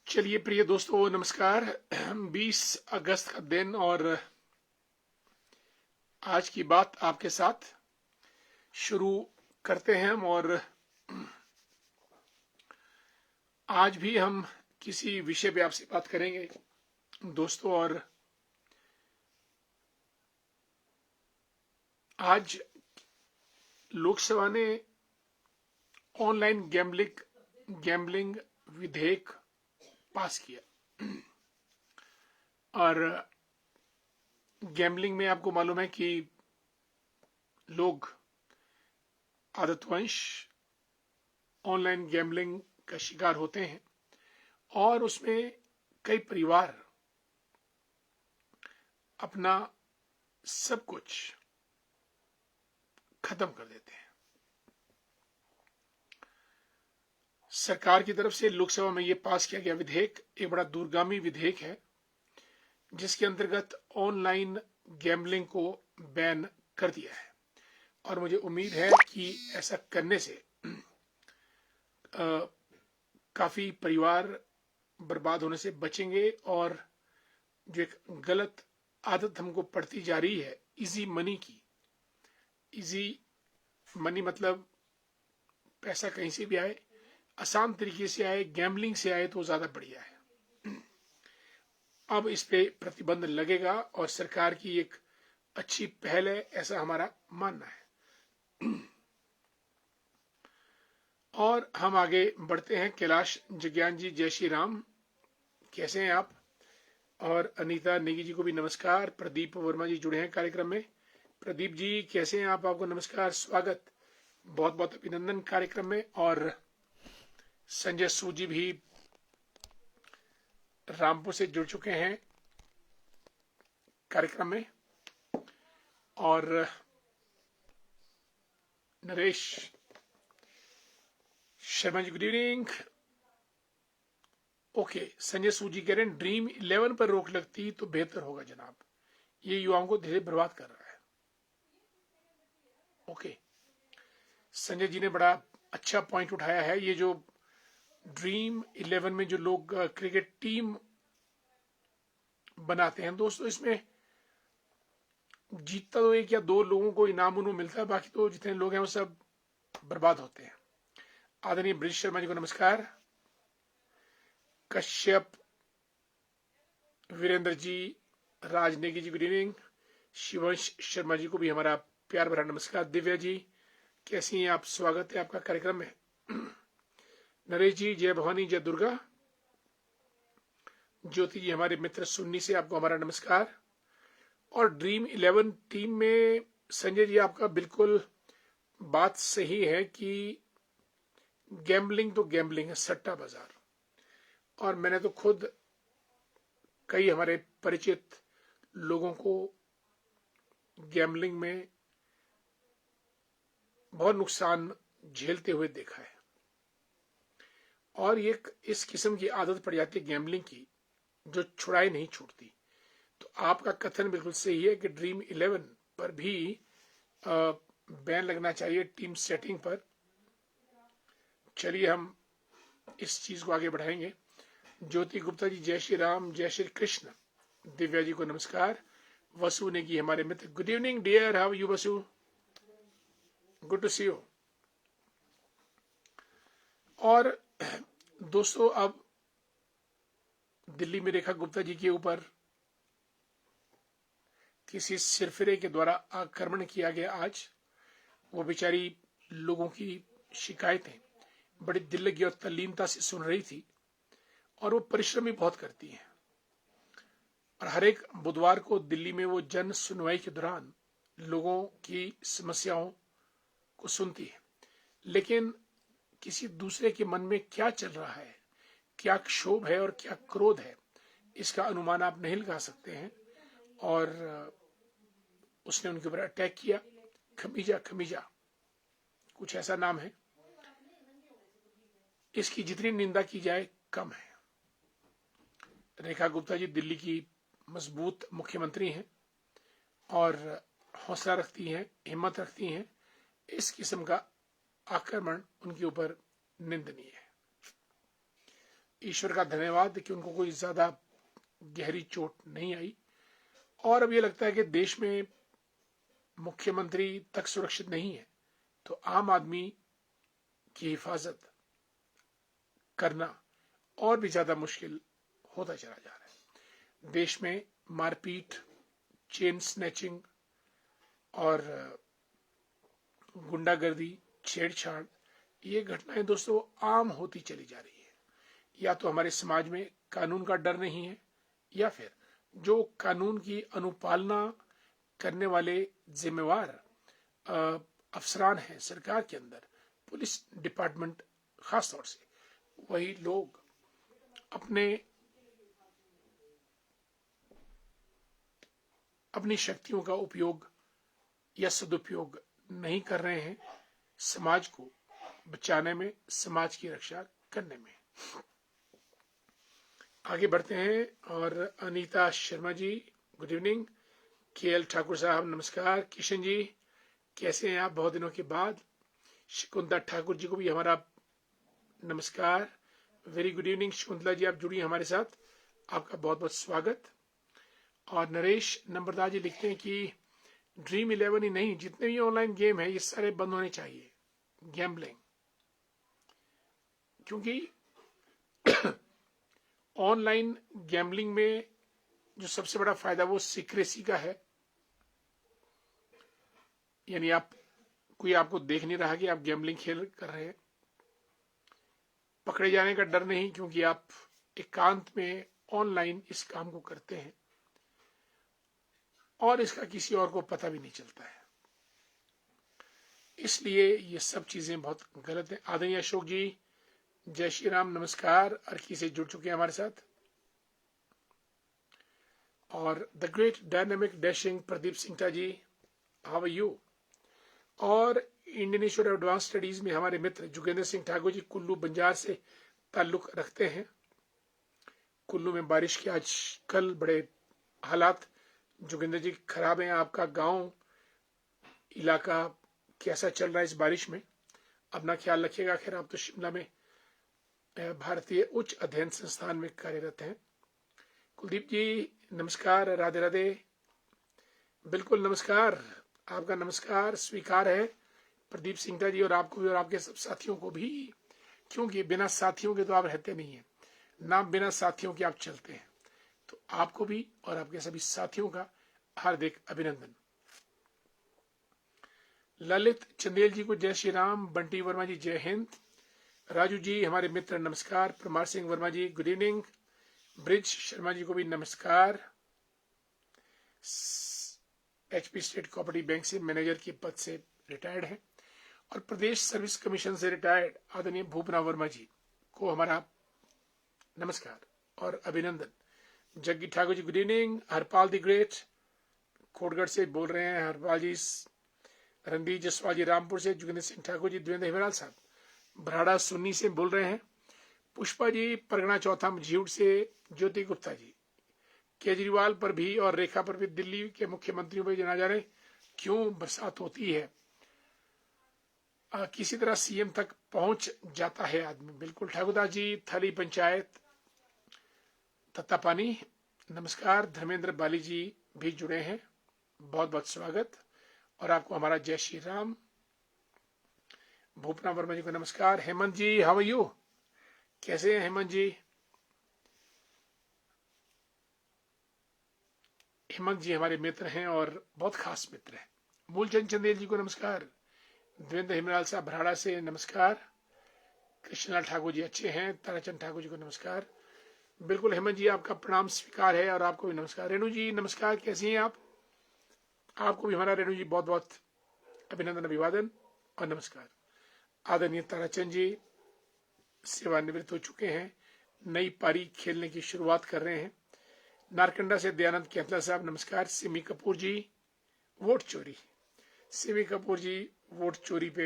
चलिए प्रिय दोस्तों नमस्कार। 20 अगस्त का दिन और आज की बात आपके साथ शुरू करते हैं हम। और आज भी हम किसी विषय पे आपसे बात करेंगे दोस्तों। और आज लोकसभा ने ऑनलाइन गैम्बलिंग विधेयक पास किया। और गैम्बलिंग में आपको मालूम है कि लोग आदतवश ऑनलाइन गैम्बलिंग का शिकार होते हैं और उसमें कई परिवार अपना सब कुछ खत्म कर देते हैं। सरकार की तरफ से लोकसभा में यह पास किया गया विधेयक एक बड़ा दूरगामी विधेयक है, जिसके अंतर्गत ऑनलाइन गैम्बलिंग को बैन कर दिया है। और मुझे उम्मीद है कि ऐसा करने से काफी परिवार बर्बाद होने से बचेंगे। और जो एक गलत आदत हमको पड़ती जा रही है इजी मनी की, इजी मनी मतलब पैसा कहीं से भी आए, आसान तरीके से आए, गैम्बलिंग से आए तो ज्यादा बढ़िया है। अब इस पे प्रतिबंध लगेगा और सरकार की एक अच्छी पहल है, ऐसा हमारा मानना है। और हम आगे बढ़ते हैं। कैलाश जग्यान जी, जय श्री राम, कैसे हैं आप? और अनीता नेगी जी को भी नमस्कार। प्रदीप वर्मा जी जुड़े हैं कार्यक्रम में। प्रदीप जी कैसे हैं आप? आपको नमस्कार, स्वागत, बहुत बहुत अभिनंदन कार्यक्रम में। और संजय सूजी भी रामपुर से जुड़ चुके हैं कार्यक्रम में। और Naresh Sharma ji good evening. Okay, Sanjay सूजी कह रहे हैं ड्रीम 11 पर रोक लगती तो बेहतर होगा जनाब, ये युवाओं को धीरे बर्बाद कर रहा है। ओके, संजय जी ने बड़ा अच्छा पॉइंट उठाया है। ये जो ड्रीम 11 में जो लोग क्रिकेट टीम बनाते हैं दोस्तों, इसमें जीतता तो एक या दो लोगों को इनाम उन्हें मिलता है, बाकी तो जितने लोग हैं वो सब बर्बाद होते हैं। आदरणीय ब्रिज शर्मा जी को नमस्कार। कश्यप, वीरेंद्र जी, राजनेगी जी गुड इवनिंग। शिवंश शर्मा जी को भी हमारा प्यार भरा नमस्कार। दिव्या जी कैसी हैं आप? स्वागत है आपका कार्यक्रम में। नरेश जी जय भवानी जय दुर्गा। ज्योति जी हमारे मित्र सुन्नी से आपको हमारा नमस्कार। और ड्रीम 11 टीम में संजय जी आपका बिल्कुल बात सही है कि गैम्बलिंग तो गैम्बलिंग है, सट्टा बाजार। और मैंने तो खुद कई हमारे परिचित लोगों को गैम्बलिंग में बहुत नुकसान झेलते हुए देखा है। और ये इस किस्म की आदत पड़ जाती है गैम्बलिंग की, जो छुड़ाई नहीं छूटती। तो आपका कथन बिल्कुल सही है कि ड्रीम 11 पर भी बैन लगना चाहिए, टीम सेटिंग पर। चलिए हम इस चीज को आगे बढ़ाएंगे। ज्योति गुप्ता जी जय श्री राम जय श्री कृष्ण। दिव्या जी को नमस्कार। वसु नेगी हमारे मित्र good evening dear, how you Vasu? Good to see you. और दोस्तों अब दिल्ली में रेखा गुप्ता जी के ऊपर किसी सिरफिरे के द्वारा आक्रमण किया गया। आज वो बेचारी लोगों की शिकायतें बड़ी दिल लगी और तल्लीनता से सुन रही थी। और वो परिश्रम भी बहुत करती हैं। और हर एक बुधवार को दिल्ली में वो जन सुनवाई के दौरान लोगों की समस्याओं को सुनती है। लेकिन किसी दूसरे के मन में क्या चल रहा है, क्या क्षोभ है और क्या क्रोध है, इसका अनुमान आप नहीं लगा सकते हैं। और उसने उनके ऊपर अटैक किया। खमीजा खमीजा कुछ ऐसा नाम है। इसकी जितनी निंदा की जाए कम है। रेखा गुप्ता जी दिल्ली की मजबूत मुख्यमंत्री हैं और हौसला रखती हैं, हिम्मत रखती हैं। इस किस्म का आक्रमण उनके ऊपर निंदनीय है। ईश्वर का धन्यवाद कि उनको कोई ज्यादा गहरी चोट नहीं आई। और अब ये लगता है कि देश में मुख्यमंत्री तक सुरक्षित नहीं है, तो आम आदमी की हिफाजत करना और भी ज्यादा मुश्किल होता चला जा रहा है। देश में मारपीट, चेन स्नैचिंग और गुंडागर्दी, छेड़छाड़, ये घटनाएं दोस्तों आम होती चली जा रही है। या तो हमारे समाज में कानून का डर नहीं है, या फिर जो कानून की अनुपालना करने वाले जिम्मेवार अफसरान हैं सरकार के अंदर, पुलिस डिपार्टमेंट खास तौर से, वही लोग अपनी शक्तियों का उपयोग या सदुपयोग नहीं कर रहे हैं समाज को बचाने में, समाज की रक्षा करने में। आगे बढ़ते हैं। और Anita Sharma ji, good evening. KL Thakur साहब नमस्कार। किशन जी कैसे हैं आप, बहुत दिनों के बाद। शकुंतला ठाकुर जी को भी हमारा नमस्कार, very good evening. Shakuntala ji आप जुड़ी हमारे साथ, आपका बहुत बहुत स्वागत। और नरेश नंबरदार जी लिखते हैं कि ड्रीम 11 ही नहीं, जितने भी ऑनलाइन गेम है ये सारे बंद होने चाहिए, गैम्बलिंग। क्योंकि ऑनलाइन गैम्बलिंग में जो सबसे बड़ा फायदा वो सीक्रेसी का है, यानी कोई आपको देख नहीं रहा कि आप गैम्बलिंग खेल कर रहे हैं। पकड़े जाने का डर नहीं, क्योंकि आप एकांत में ऑनलाइन इस काम को करते हैं और इसका किसी और को पता भी नहीं चलता है। इसलिए ये सब चीजें बहुत गलत है। आदरणीय अशोक जी जय श्री राम नमस्कार, अर्की से जुड़ चुके हैं हमारे साथ। और the great dynamic dashing Pradeep Singha ji, how are you. और Indian institute of advance studies में हमारे मित्र जोगेंद्र सिंह ठाकुर जी कुल्लू बंजार से ताल्लुक रखते हैं। कुल्लू में बारिश के आज कल बड़े हालात जोगेंद्र जी खराब हैं। आपका गांव इलाका कैसा चल रहा है इस बारिश में, अपना ख्याल रखिएगा। खैर आप तो शिमला में भारतीय उच्च अध्ययन संस्थान में कार्यरत हैं। कुलदीप जी नमस्कार, राधे राधे। बिल्कुल नमस्कार, आपका नमस्कार स्वीकार है प्रदीप सिंघा जी, और आपको भी और आपके सब साथियों को भी, क्योंकि बिना साथियों के तो आप रहते नहीं हैं ना, बिना साथियों के आप चलते हैं। तो आपको भी और आपके सभी साथियों का हार्दिक अभिनंदन। ललित चंदेल जी को जय श्री राम। बंटी वर्मा जी जय हिंद। राजू जी हमारे मित्र नमस्कार। Parmar Singh Verma ji good evening. ब्रिज शर्मा जी को भी नमस्कार। एचपी स्टेट कोऑपरेटिव बैंक से मैनेजर के पद से रिटायर्ड हैं और प्रदेश सर्विस कमीशन से रिटायर्ड आदरणीय भूपना वर्मा जी को हमारा नमस्कार और अभिनंदन। Jaggi Thakur ji good evening. Harpal the great Kotgarh से बोल रहे हैं हरपाल जी। रणबीर जसवाल जी रामपुर से। जोगिंदर सिंह ठाकुर जी देवेंद्र हिमराल साहब भराड़ा सुन्नी से बोल रहे हैं। पुष्पा जी परगना चौथा मझीउट से। ज्योति गुप्ता जी केजरीवाल पर भी और रेखा पर भी दिल्ली के मुख्यमंत्रियों पर जना जा रहे क्यों बरसात होती है, किसी तरह सीएम तक पहुंच जाता है आदमी। बिल्कुल ठाकुरदास जी थली पंचायत तत्तापानी नमस्कार। धर्मेंद्र बाली जी भी जुड़े हैं, बहुत बहुत स्वागत और आपको हमारा जय श्री राम। भूपना वर्मा जी को नमस्कार। हेमंत जी हाउ आर यू, कैसे हैं हेमंत जी। हेमंत जी हमारे मित्र हैं और बहुत खास मित्र हैं। मूलचंद चंदेल जी को नमस्कार। देवेंद्र हिमराल साहब भराड़ा से नमस्कार। कृष्णलाल ठाकुर जी अच्छे हैं। ताराचंद ठाकुर जी को नमस्कार। बिल्कुल हेमंत जी आपका प्रणाम स्वीकार है और आपको भी नमस्कार। रेणु जी नमस्कार, कैसी हैं आप। आपको भी हमारा रेणु जी बहुत बहुत अभिनंदन अभिवादन और नमस्कार। आदरणीय ताराचंद जी सेवानिवृत्त हो चुके हैं, नई पारी खेलने की शुरुआत कर रहे हैं। नारकंडा से दयानंद केतला साहब नमस्कार। सिमी कपूर जी वोट चोरी, सिमी कपूर जी वोट चोरी पे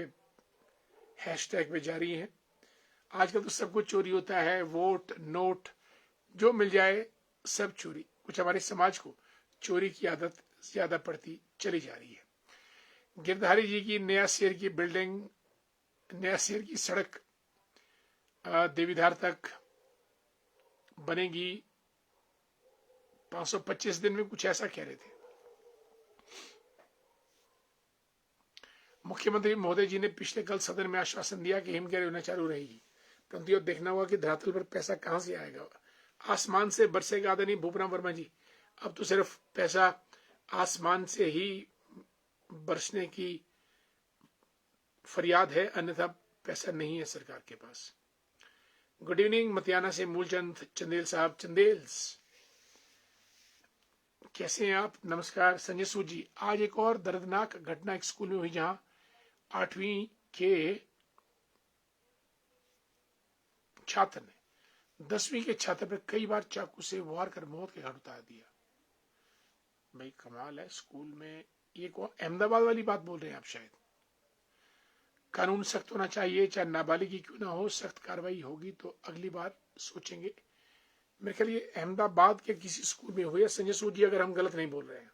हैशटैग पे जारी हैं। आजकल तो सब कुछ चोरी होता है, वोट नोट जो मिल जाए सब चोरी। कुछ हमारे समाज को चोरी की आदत ज्यादा पड़ती चली जा रही है। गिरधारी जी की नया शेर की बिल्डिंग, नया शेर की सड़क देवीधार तक बनेगी 525 दिन में, कुछ ऐसा कह रहे थे। मुख्यमंत्री महोदय जी ने पिछले कल सदन में आश्वासन दिया कि हिमगिरी योजना चालू रहेगी, परंतु यह देखना होगा कि धरातल पर पैसा कहां से आएगा। आसमान से बरसेगा आदरणीय भूपराम वर्मा जी। अब तो सिर्फ पैसा आसमान से ही बरसने की फरियाद है, अन्यथा पैसा नहीं है सरकार के पास। गुड इवनिंग मतियाना से मूलचंद चंदेल साहब। चंदेल्स कैसे हैं आप? नमस्कार। संजय सूद जी, आज एक और दर्दनाक घटना एक स्कूल में हुई, जहां 8वीं के छात्र ने 10वीं के छात्र पर कई बार चाकू से वार कर मौत के घाट उतार दिया। भाई कमाल है। स्कूल में ये को अहमदाबाद वाली बात बोल रहे हैं आप शायद। कानून सख्त होना चाहिए, चाहे नाबालिग ही क्यों ना हो, सख्त कार्रवाई होगी तो अगली बार सोचेंगे। मेरे ख्याल ये अहमदाबाद के किसी स्कूल में हुई है। संजय सूद जी, अगर हम गलत नहीं बोल रहे हैं।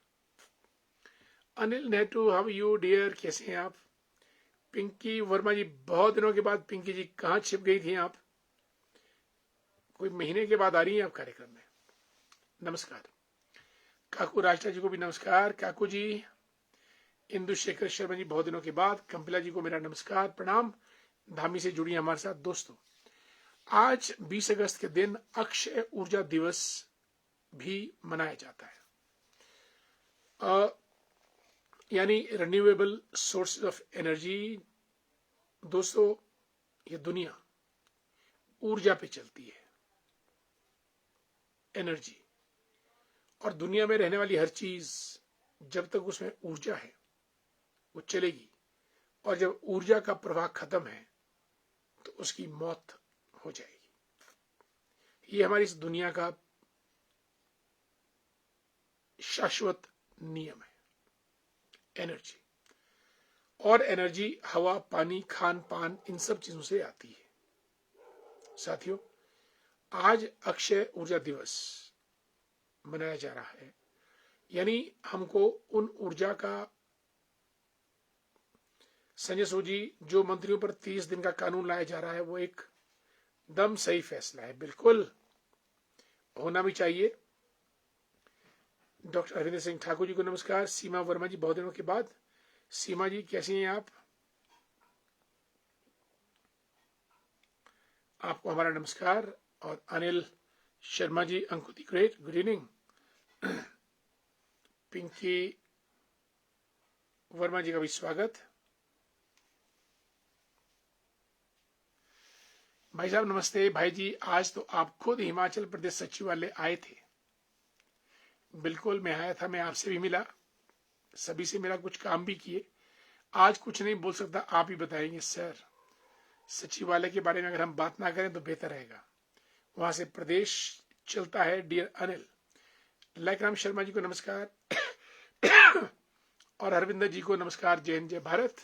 अनिल नेटू, हाउ यू डियर, कैसे हैं आप? पिंकी वर्मा जी, बहुत दिनों के बाद पिंकी जी कहाँ छिप गई थी आप? कोई महीने के बाद आ रही हैं आप कार्यक्रम में। नमस्कार। काकू राष्ट्रा जी को भी नमस्कार। काकू जी, इंदु शेखर शर्मा जी, बहुत दिनों के बाद। कंपिला जी को मेरा नमस्कार, प्रणाम। धामी से जुड़ी हमारे साथ। दोस्तों, आज 20 अगस्त के दिन अक्षय ऊर्जा दिवस भी मनाया जाता है, यानी रिन्यूएबल सोर्सेज ऑफ एनर्जी। दोस्तों, ये दुनिया ऊर्जा पे चलती है, एनर्जी, और दुनिया में रहने वाली हर चीज जब तक उसमें ऊर्जा है वो चलेगी, और जब ऊर्जा का प्रवाह खत्म है तो उसकी मौत हो जाएगी। ये हमारी इस दुनिया का शाश्वत नियम है। एनर्जी, और एनर्जी हवा, पानी, खान पान, इन सब चीजों से आती है। साथियों, आज अक्षय ऊर्जा दिवस मनाया जा रहा है, यानी हमको उन ऊर्जा का, संजय सूद जी, जो मंत्रियों पर 30 दिन का कानून लाया जा रहा है वो एक दम सही फैसला है, बिल्कुल होना भी चाहिए। डॉक्टर हरिंदर सिंह ठाकुर जी को नमस्कार। सीमा वर्मा जी, बहुत दिनों के बाद। सीमा जी, कैसी हैं आप? आपको हमारा नमस्कार। और Anil Sharma ji, Ankuti great, good evening. Pinki Verma ji का भी स्वागत। भाई साहब नमस्ते। भाई जी, आज तो आप खुद हिमाचल प्रदेश सचिवालय आए थे। बिल्कुल, मैं आया था, मैं आपसे भी मिला, सभी से मेरा कुछ काम भी किए। आज कुछ नहीं बोल सकता, आप ही बताएंगे। सर, सचिवालय के बारे में अगर हम बात ना करें तो बेहतर रहेगा। वहां से प्रदेश चलता है। डियर अनिल, लाइकराम शर्मा जी को नमस्कार और हरविंदर जी को नमस्कार। जय हिंद, जय भारत।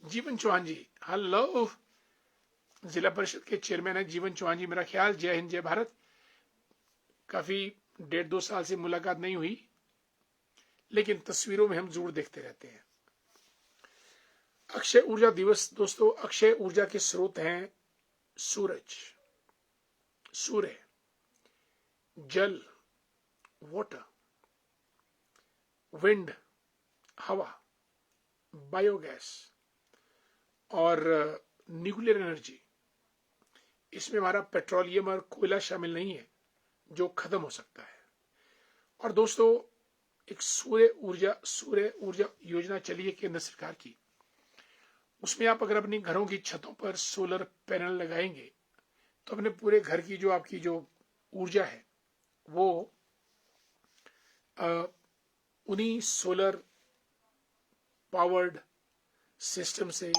जीवन चौहान जी, हेलो। जिला परिषद के चेयरमैन है जीवन चौहान जी, मेरा ख्याल। जय हिंद, जय भारत। काफी 1.5-2 साल से मुलाकात नहीं हुई, लेकिन तस्वीरों में हम जरूर देखते रहते हैं। अक्षय ऊर्जा दिवस। दोस्तों, अक्षय ऊर्जा के स्रोत हैं सूरज, सूर्य, जल, वाटर, विंड, हवा, बायोगैस और न्यूक्लियर एनर्जी। इसमें हमारा पेट्रोलियम और कोयला शामिल नहीं है जो खत्म हो सकता है। और दोस्तों, एक सूर्य ऊर्जा योजना चली है केंद्र सरकार की। उसमें आप अगर अपनी घरों की छतों पर सोलर पैनल लगाएंगे तो अपने पूरे घर की जो आपकी जो ऊर्जा है वो उन्हीं सोलर पावर्ड सिस्टम से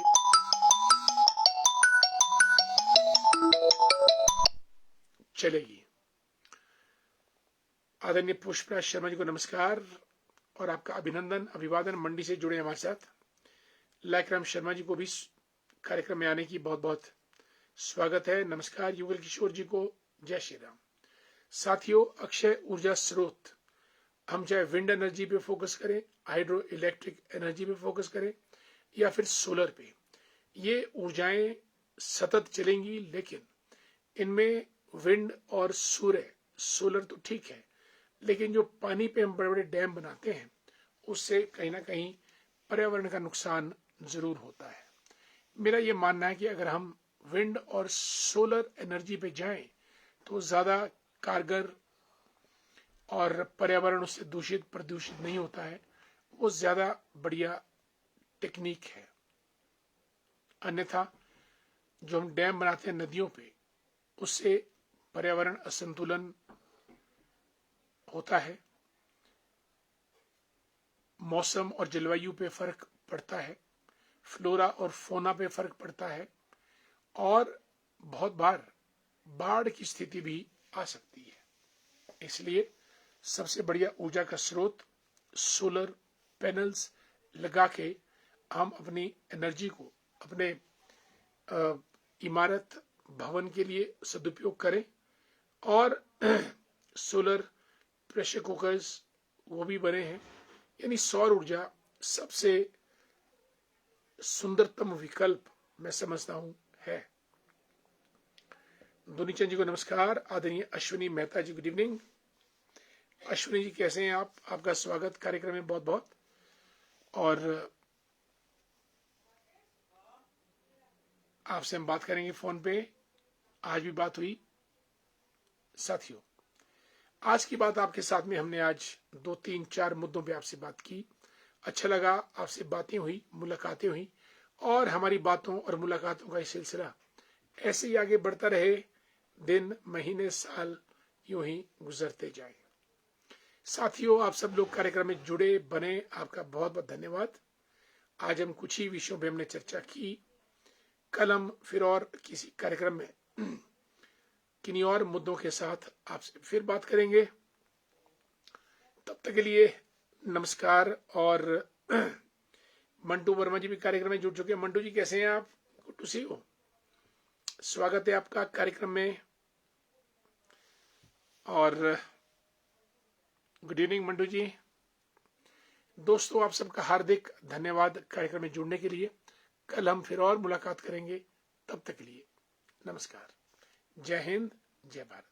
चलेगी। आदरणीय पुष्पराज शर्मा जी को नमस्कार और आपका अभिनंदन, अभिवादन। मंडी से जुड़े हमारे साथ। लाइकराम शर्मा जी को भी कार्यक्रम में आने की बहुत बहुत स्वागत है, नमस्कार। युगल किशोर जी को जय श्री राम। साथियों, अक्षय ऊर्जा स्रोत, हम चाहे विंड एनर्जी पे फोकस करें, हाइड्रो इलेक्ट्रिक एनर्जी पे फोकस करें या फिर सोलर पे, ये ऊर्जाएं सतत चलेंगी, लेकिन इनमें विंड और सूर्य, सोलर तो ठीक है, लेकिन जो पानी पे हम बड़े बड़े डैम बनाते हैं उससे कहीं ना कहीं पर्यावरण का नुकसान जरूर होता है। मेरा ये मानना है कि अगर हम विंड और सोलर एनर्जी पे जाएं तो ज्यादा कारगर और पर्यावरण उससे दूषित प्रदूषित नहीं होता है, वो ज्यादा बढ़िया टेक्निक है। अन्यथा जो हम डैम बनाते हैं नदियों पे, उससे पर्यावरण असंतुलन होता है, मौसम और जलवायु पे फर्क पड़ता है, फ्लोरा और फोना पे फर्क पड़ता है, और बहुत बार बाढ़ की स्थिति भी आ सकती है। इसलिए सबसे बढ़िया ऊर्जा का स्रोत सोलर पैनल्स लगा के हम अपनी एनर्जी को अपने इमारत भवन के लिए सदुपयोग करें। और सोलर प्रेशर कुकर्स वो भी बने हैं, यानी सौर ऊर्जा सबसे सुंदरतम विकल्प मैं समझता हूं है। दुनीचंद जी को नमस्कार। आदरणीय अश्विनी मेहता जी, गुड इवनिंग। अश्विनी जी कैसे हैं आप? आपका स्वागत कार्यक्रम में बहुत बहुत। और आपसे हम बात करेंगे फोन पे, आज भी बात हुई। साथियों, आज की बात आपके साथ में हमने आज 2-3-4 मुद्दों पे आपसे बात की। अच्छा लगा, आपसे बातें हुई, मुलाकातें हुई, और हमारी बातों और मुलाकातों का ये सिलसिला ऐसे ही आगे बढ़ता रहे, दिन महीने साल यूं ही गुजरते जाए। साथियों, आप सब लोग कार्यक्रम में जुड़े बने, आपका बहुत बहुत धन्यवाद। आज हम कुछ ही विषयों पे हमने चर्चा की। कल हम फिर और किसी कार्यक्रम में किन्हीं और मुद्दों के साथ आपसे फिर बात करेंगे। तब तक के लिए नमस्कार। और मंटू वर्मा जी भी कार्यक्रम में जुड़ चुके हैं। मंटू जी कैसे हैं आप? गुड टू सी यू, स्वागत है आपका कार्यक्रम में। और गुड इवनिंग मंटू जी। दोस्तों, आप सबका हार्दिक धन्यवाद कार्यक्रम में जुड़ने के लिए। कल हम फिर और मुलाकात करेंगे, तब तक के लिए नमस्कार। जय हिंद, जय भारत।